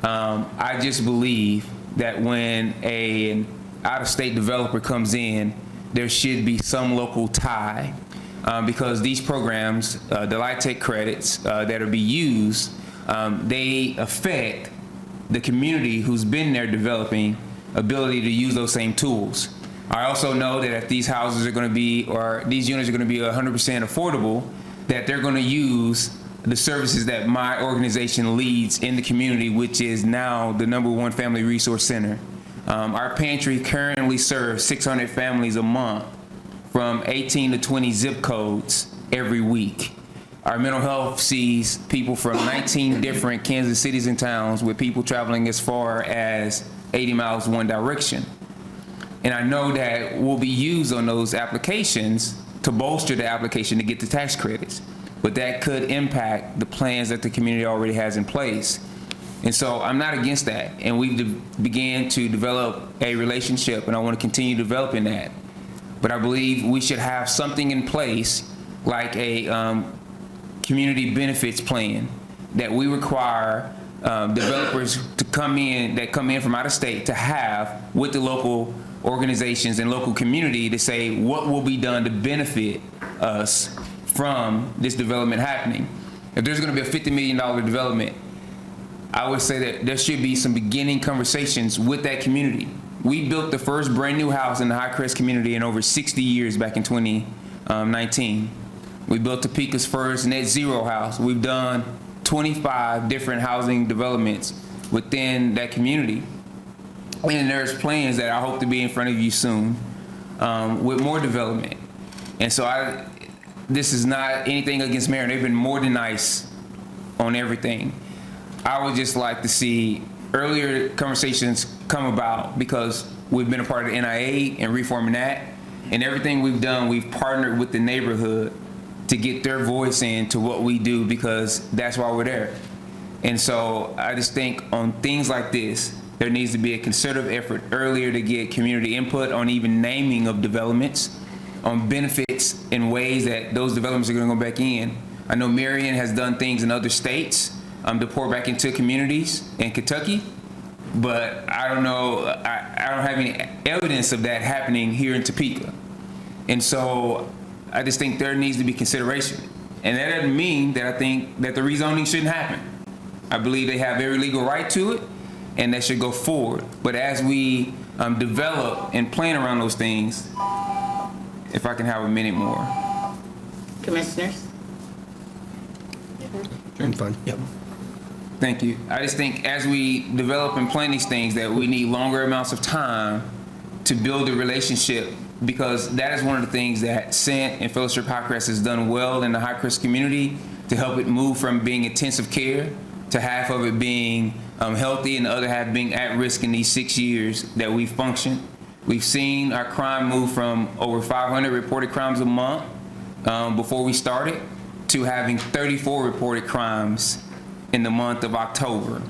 I just believe that when an out-of-state developer comes in, there should be some local tie, because these programs, the Light Tech credits that are being used, they affect the community who's been there developing ability to use those same tools. I also know that if these houses are going to be, or these units are going to be 100% affordable, that they're going to use the services that my organization leads in the community, which is now the #1 Family Resource Center. Our pantry currently serves 600 families a month from 18 to 20 zip codes every week. Our mental health sees people from 19 different Kansas cities and towns, with people traveling as far as 80 miles one direction. And I know that will be used on those applications to bolster the application to get the tax credits. But that could impact the plans that the community already has in place. And so I'm not against that. And we began to develop a relationship, and I want to continue developing that. But I believe we should have something in place like a community benefits plan that we require developers to come in from out of state to have with the local organizations and local community, to say what will be done to benefit us from this development happening. If there's going to be a $50 million development, I would say that there should be some beginning conversations with that community. We built the first brand new house in the High Crest community in over 60 years back in 2019. We built Topeka's first net zero house. We've done 25 different housing developments within that community. And there's plans that I hope to be in front of you soon with more development. And so this is not anything against Marian. They've been more than nice on everything. I would just like to see earlier conversations come about, because we've been a part of the NIA and reforming that. And everything we've done, we've partnered with the neighborhood to get their voice into what we do, because that's why we're there. And so I just think on things like this, there needs to be a concerted effort earlier to get community input on even naming of developments, on benefits in ways that those developments are going to go back in. I know Marian has done things in other states to pour back into communities in Kentucky, but I don't know, I don't have any evidence of that happening here in Topeka. And so I just think there needs to be consideration. And that doesn't mean that I think that the rezoning shouldn't happen. I believe they have every legal right to it, and that should go forward. But as we develop and plan around those things, if I can have a minute more. Commissioners? I'm fine. Yep. Thank you. I just think as we develop and plan these things, that we need longer amounts of time to build a relationship, because that is one of the things that Cent and Fellowship Highcrest has done well in the Highcrest community, to help it move from being intensive care to half of it being healthy and the other half being at risk in these 6 years that we've functioned. We've seen our crime move from over 500 reported crimes a month before we started to having 34 reported crimes in the month of October.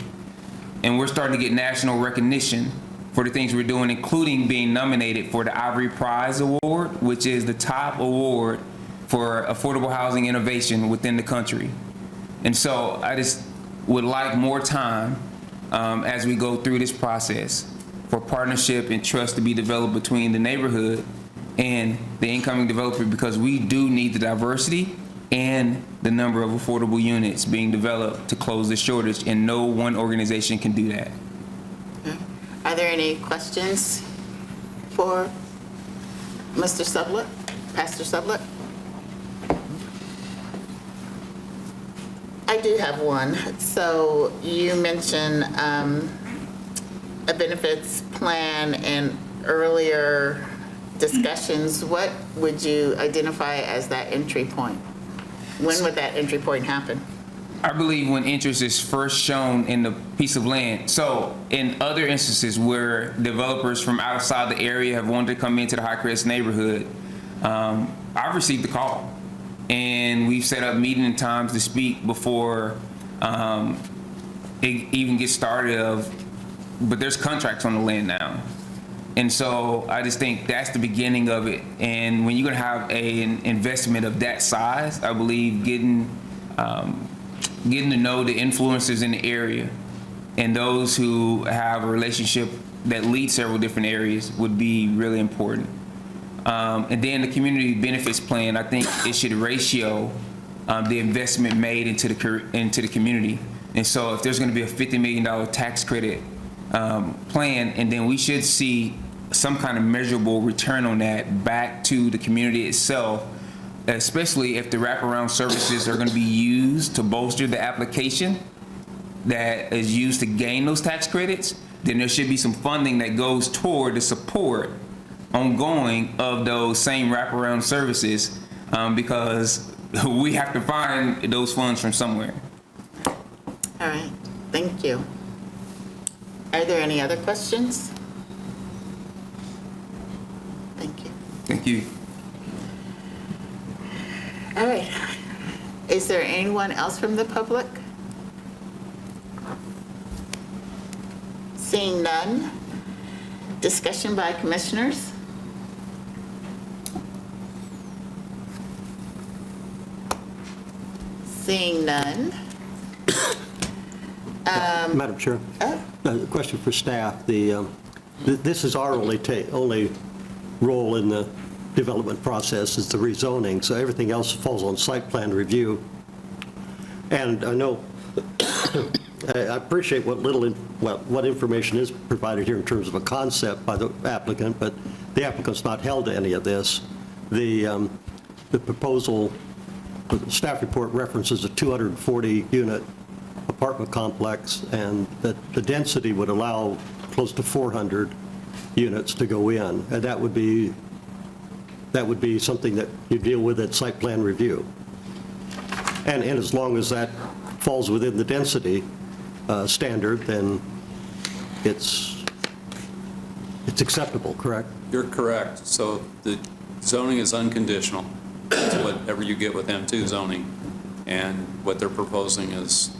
And we're starting to get national recognition for the things we're doing, including being nominated for the Ivory Prize Award, which is the top award for affordable housing innovation within the country. And so I just would like more time as we go through this process for partnership and trust to be developed between the neighborhood and the incoming developer, because we do need the diversity and the number of affordable units being developed to close the shortage, and no one organization can do that. Are there any questions for Mr. Sublett, Pastor Sublett? I do have one. So you mentioned a benefits plan in earlier discussions. What would you identify as that entry point? When would that entry point happen? I believe when interest is first shown in the piece of land. So in other instances where developers from outside the area have wanted to come into the Highcrest neighborhood, I've received a call and we've set up meeting times to speak before it even gets started. But there's contracts on the land now. And so I just think that's the beginning of it. And when you're gonna have an investment of that size, I believe getting to know the influencers in the area and those who have a relationship that leads several different areas would be really important. And then the community benefits plan, I think it should ratio the investment made into the community. And so if there's gonna be a $50 million tax credit plan, and then we should see some kind of measurable return on that back to the community itself, especially if the wraparound services are going to be used to bolster the application that is used to gain those tax credits, then there should be some funding that goes toward the support ongoing of those same wraparound services, because we have to find those funds from somewhere. All right, thank you. Are there any other questions? Thank you. Thank you. All right. Is there anyone else from the public? Seeing none. Discussion by commissioners? Seeing none. Madam Chair, a question for staff. This is our only role in the development process is the rezoning, so everything else falls on site plan review. And I know, I appreciate what information is provided here in terms of a concept by the applicant, but the applicant's not held to any of this. The proposal, the staff report references a 240-unit apartment complex, and that the density would allow close to 400 units to go in, and that would be something that you deal with at site plan review. And as long as that falls within the density standard, then it's acceptable, correct? You're correct. So the zoning is unconditional. It's whatever you get with M2 zoning, and what they're proposing is.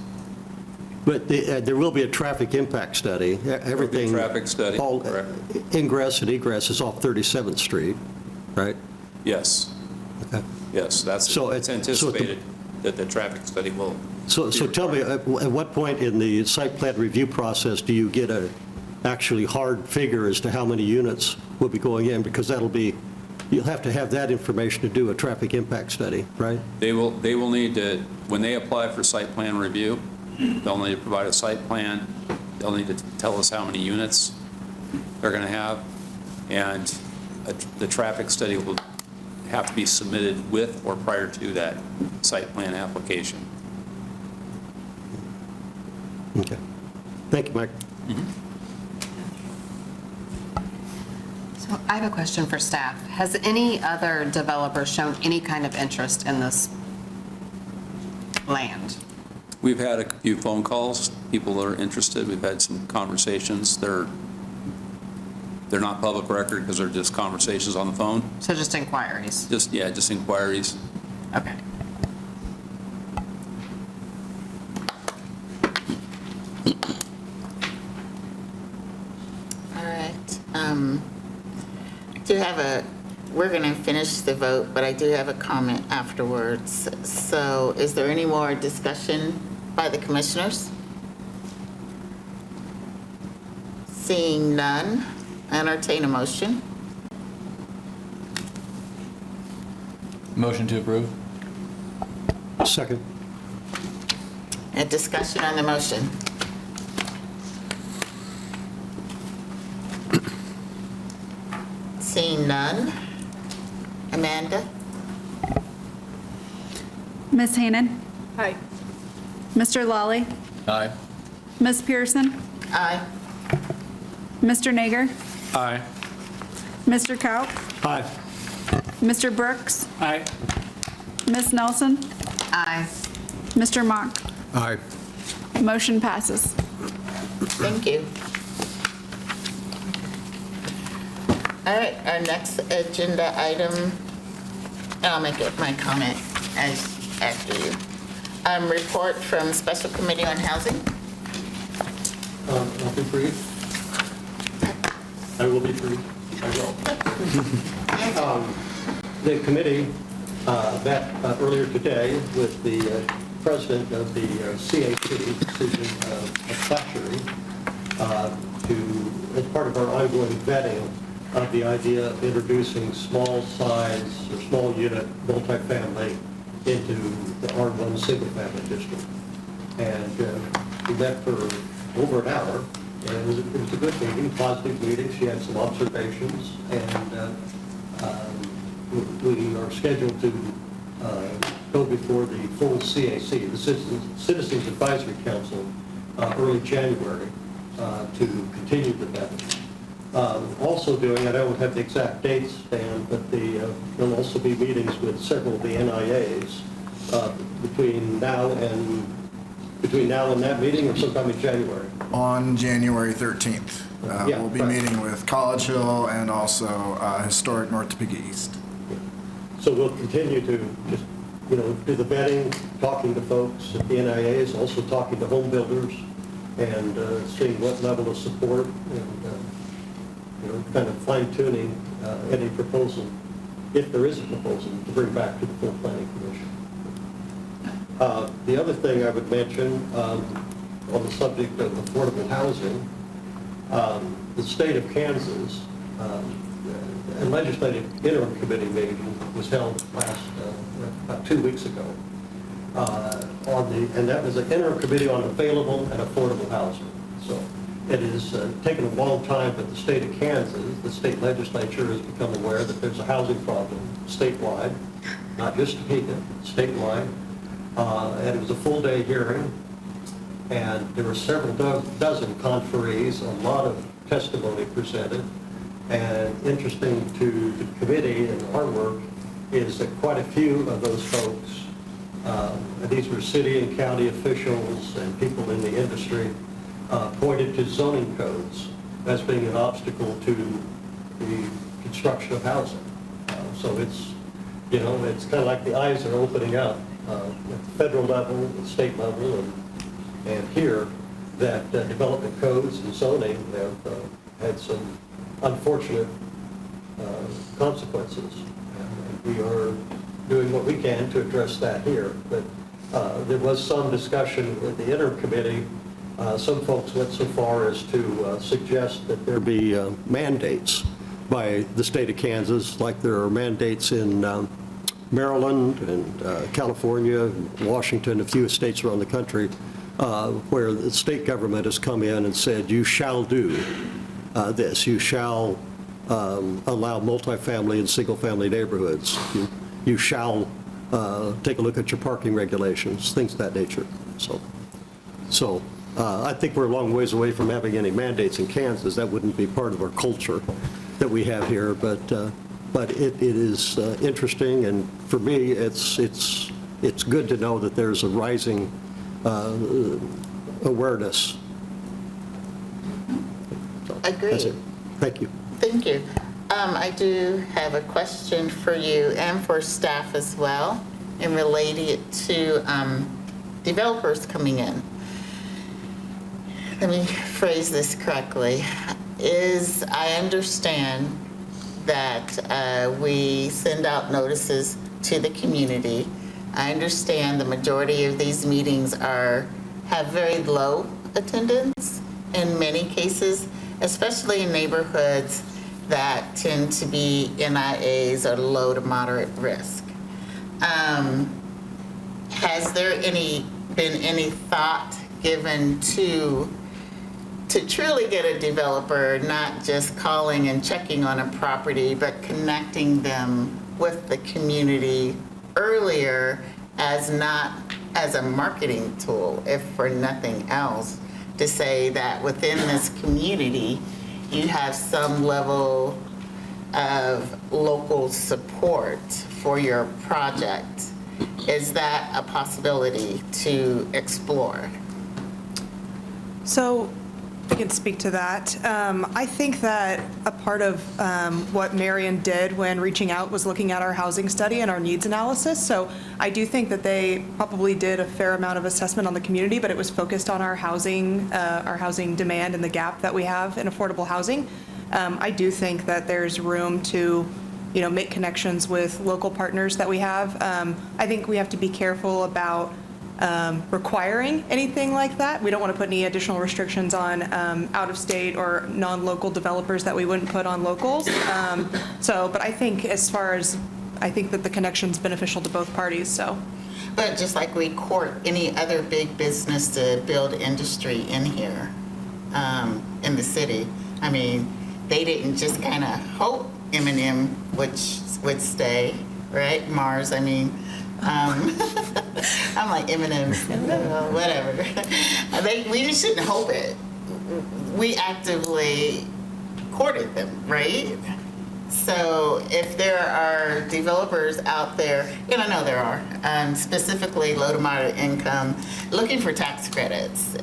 But there will be a traffic impact study. Everything. Traffic study, all correct. Ingress and egress is off 37th Street, right? Yes. Okay. Yes, it's anticipated that the traffic study will. So tell me, at what point in the site plan review process do you get a actually hard figure as to how many units will be going in? Because you'll have to have that information to do a traffic impact study, right? They will need to, when they apply for site plan review, they'll need to provide a site plan. They'll need to tell us how many units they're going to have, and the traffic study will have to be submitted with or prior to that site plan application. Okay. Thank you, Mike. So I have a question for staff. Has any other developer shown any kind of interest in this land? We've had a few phone calls. People are interested. We've had some conversations. They're not public record because they're just conversations on the phone. So just inquiries? Just inquiries. Okay. All right. We're going to finish the vote, but I do have a comment afterwards. So is there any more discussion by the commissioners? Seeing none, entertain a motion. Motion to approve. Second. A discussion on the motion. Seeing none. Amanda? Ms. Hannon? Aye. Mr. Lawley? Aye. Ms. Pearson? Aye. Mr. Nager? Aye. Mr. Kaup? Aye. Mr. Brooks? Aye. Ms. Nelson? Aye. Mr. Mock? Aye. Motion passes. Thank you. All right, our next agenda item, I'll make it my comment. after you. Report from Special Committee on Housing. I'll be brief. I will be brief. I will. The committee met earlier today with the president of the CAC, Susan Fletchery, as part of our ongoing vetting of the idea of introducing small size or small unit multifamily into the R1 single family district. And we met for over an hour, and it was a good meeting, positive meeting. She had some observations, and we are scheduled to go before the full CAC, the Citizens Advisory Council, early January to continue the vetting. Also doing, I don't have the exact dates, Dan, but there'll also be meetings with several of the NIAs between now and that meeting or sometime in January. On January 13th. We'll be meeting with College Hill and also Historic North Topeka East. So we'll continue to just, do the vetting, talking to folks at the NIAs, also talking to home builders and seeing what level of support and, kind of fine tuning any proposal, if there is a proposal, to bring back to the full planning commission. The other thing I would mention on the subject of affordable housing, the state of Kansas, a legislative interim committee meeting was held about 2 weeks ago. And that was an interim committee on available and affordable housing. So it has taken a long time, but the state of Kansas, the state legislature has become aware that there's a housing problem statewide, not just Topeka, statewide. And it was a full-day hearing, and there were several dozen conferees, a lot of testimony presented. And interesting to the committee and our work is that quite a few of those folks, and these were city and county officials and people in the industry, pointed to zoning codes as being an obstacle to the construction of housing. So it's, it's kind of like the eyes are opening up at the federal level, the state level, and here that development codes and zoning have had some unfortunate consequences. And we are doing what we can to address that here. But there was some discussion with the interim committee. Some folks went so far as to suggest that there be mandates by the state of Kansas, like there are mandates in Maryland and California, Washington, a few states around the country, where the state government has come in and said, you shall do this. You shall allow multifamily and single-family neighborhoods. You shall take a look at your parking regulations, things of that nature. So I think we're a long ways away from having any mandates in Kansas. That wouldn't be part of our culture that we have here. But it is interesting, and for me, it's good to know that there's a rising awareness. Agreed. That's it. Thank you. Thank you. I do have a question for you and for staff as well, and related to developers coming in. Let me phrase this correctly. I understand that we send out notices to the community. I understand the majority of these meetings have very low attendance in many cases, especially in neighborhoods that tend to be NIAs or low to moderate risk. Has there been any thought given to truly get a developer, not just calling and checking on a property, but connecting them with the community earlier as a marketing tool, if for nothing else, to say that within this community, you have some level of local support for your project? Is that a possibility to explore? So I can speak to that. I think that a part of what Marian did when reaching out was looking at our housing study and our needs analysis. So I do think that they probably did a fair amount of assessment on the community, but it was focused on our housing demand and the gap that we have in affordable housing. I do think that there's room to, make connections with local partners that we have. I think we have to be careful about requiring anything like that. We don't want to put any additional restrictions on out-of-state or non-local developers that we wouldn't put on locals. But I think I think that the connection's beneficial to both parties, so. But just like we court any other big business to build industry in here, in the city, I mean, they didn't just kind of hope M&M would stay, right? Mars, I mean, I'm like M&M, whatever. We just shouldn't hope it. We actively courted them, right? So if there are developers out there, and I know there are, specifically low to moderate income, looking for tax credits,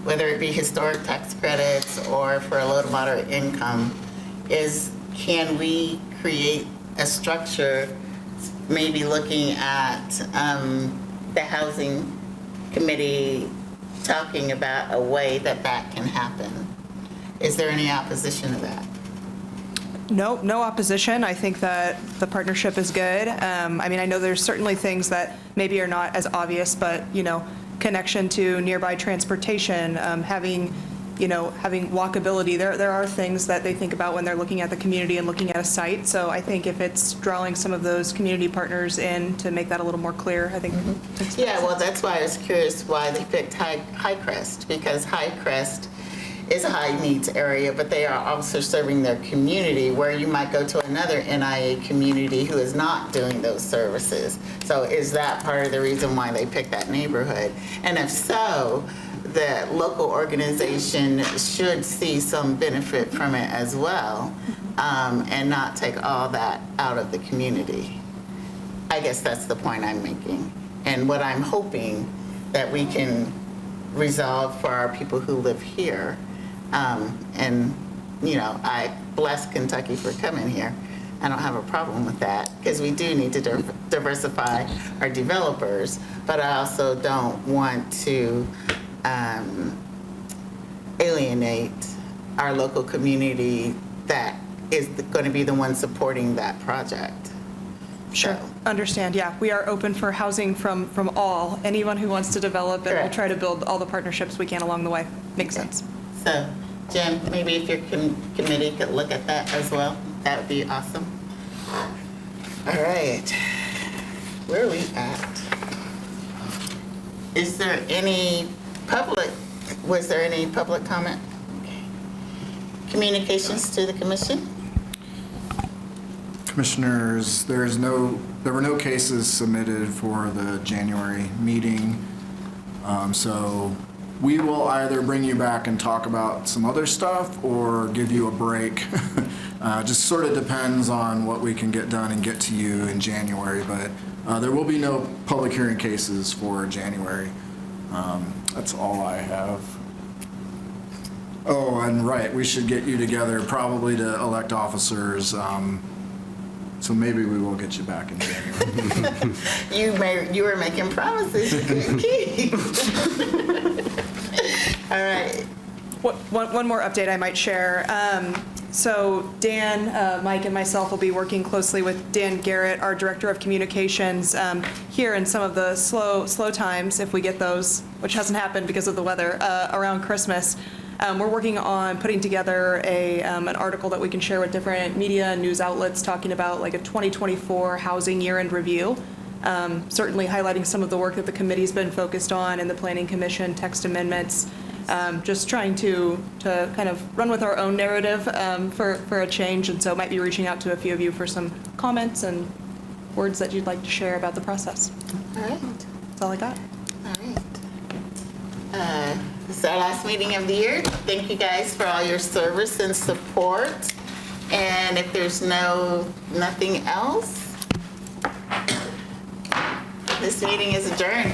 whether it be historic tax credits or for a low to moderate income, can we create a structure, maybe looking at the housing committee talking about a way that can happen? Is there any opposition to that? No opposition. I think that the partnership is good. I know there's certainly things that maybe are not as obvious, but, connection to nearby transportation, having walkability. There are things that they think about when they're looking at the community and looking at a site. So I think if it's drawing some of those community partners in to make that a little more clear, I think. Yeah, well, that's why I was curious why they picked High Crest, because High Crest is a high needs area, but they are also serving their community, where you might go to another NIA community who is not doing those services. So is that part of the reason why they picked that neighborhood? And if so, the local organization should see some benefit from it as well, and not take all that out of the community. I guess that's the point I'm making. And what I'm hoping that we can resolve for our people who live here. I bless Kentucky for coming here. I don't have a problem with that, because we do need to diversify our developers, but I also don't want to alienate our local community that is going to be the one supporting that project. Sure. Understand. Yeah, we are open for housing from anyone who wants to develop, and we'll try to build all the partnerships we can along the way. Makes sense. So, Jim, maybe if your committee could look at that as well, that would be awesome. All right. Where are we at? Was there any public comment? Okay. Communications to the commission? Commissioners, there were no cases submitted for the January meeting. So we will either bring you back and talk about some other stuff or give you a break. Just sort of depends on what we can get done and get to you in January, but there will be no public hearing cases for January. That's all I have. Oh, and right, we should get you together probably to elect officers. So maybe we will get you back in January. You were making promises you couldn't keep. All right. One more update I might share. So Dan, Mike, and myself will be working closely with Dan Garrett, our Director of Communications, here in some of the slow times, if we get those, which hasn't happened because of the weather, around Christmas. We're working on putting together an article that we can share with different media and news outlets talking about like a 2024 housing year-end review. Certainly highlighting some of the work that the committee's been focused on and the Planning Commission text amendments. Just trying to kind of run with our own narrative for a change, and so might be reaching out to a few of you for some comments and words that you'd like to share about the process. All right. That's all I got. All right. This is our last meeting of the year. Thank you guys for all your service and support. And if there's nothing else, this meeting is adjourned.